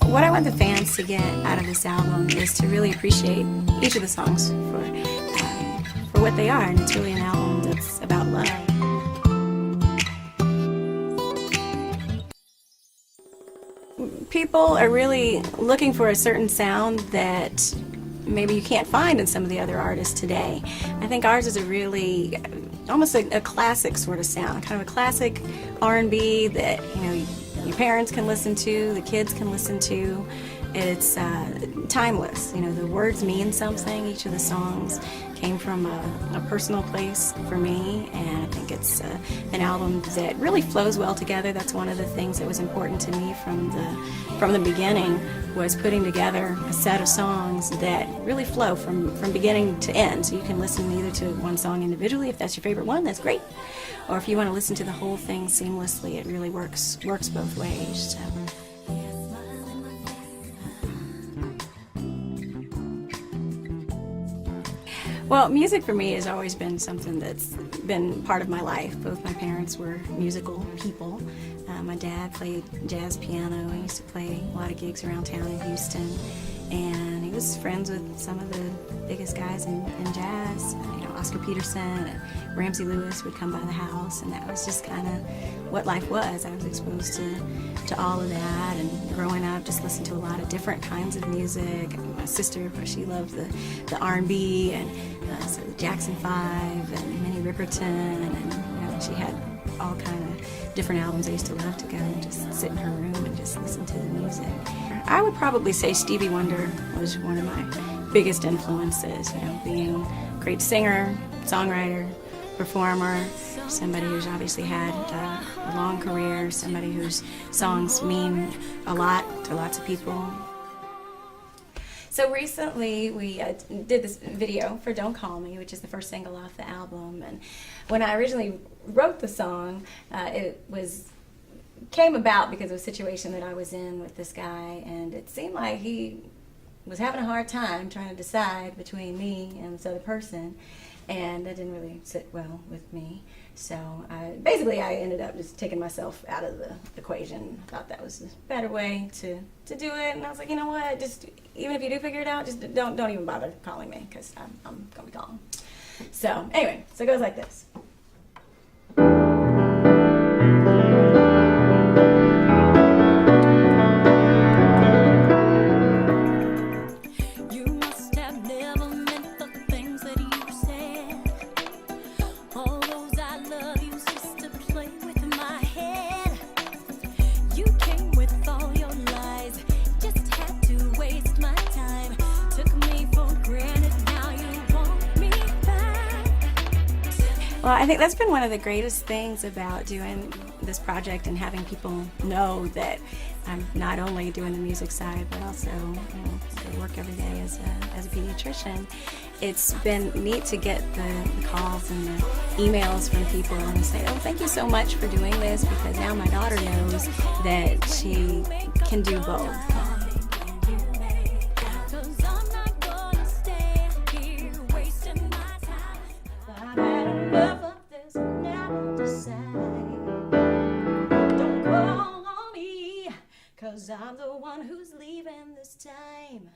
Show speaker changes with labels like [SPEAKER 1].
[SPEAKER 1] What I want the fans to get out of this album is to really appreciate each of the songs for what they are, and it's really an album that's about love. People are really looking for a certain sound that maybe you can't find in some of the other artists today. I think ours is a really, almost a classic sort of sound, kind of a classic R&B that, you know, your parents can listen to, the kids can listen to. It's timeless. You know, the words mean something. Each of the songs came from a personal place for me, and I think it's an album that really flows well together. That's one of the things that was important to me from the beginning, was putting together a set of songs that really flow from beginning to end. So you can listen either to one song individually, if that's your favorite one, that's great. Or if you want to listen to the whole thing seamlessly, it really works both ways. So. Well, music for me has always been something that's been part of my life. Both my parents were musical people. My dad played jazz piano. I used to play a lot of gigs around town in Houston, and he was friends with some of the biggest guys in jazz. You know, Oscar Peterson and Ramsey Lewis would come by the house, and that was just kind of what life was. I was exposed to all of that, and growing up just listened to a lot of different kinds of music. My sister, of course, she loved the R&B, and so the Jackson 5 and Minnie Riperton, and you know, she had all kind of different albums. I used to love to go and just sit in her room and just listen to the music. I would probably say Stevie Wonder was one of my biggest influences, you know, being a great singer, songwriter, performer, somebody who's obviously had a long career, somebody whose songs mean a lot to lots of people. So recently we did this video for Don't Call Me, which is the first single off the album, and when I originally wrote the song, it came about because of a situation that I was in with this guy, and it seemed like he was having a hard time trying to decide between me and this other person, and that didn't really sit well with me. So basically I ended up just taking myself out of the equation. I thought that was a better way to do it, and I was like, you know what, just even if you do figure it out, just don't even bother calling me, because I'm gonna be gone. So anyway, so it goes like this. Well, I think that's been one of the greatest things about doing this project and having people know that I'm not only doing the music side, but also, you know, I work every day as a pediatrician. It's been neat to get the calls and the emails from people and say, oh, thank you so much for doing this, because now my daughter knows that she can do both. Don't call on me, 'cause I'm the one who's leaving this time.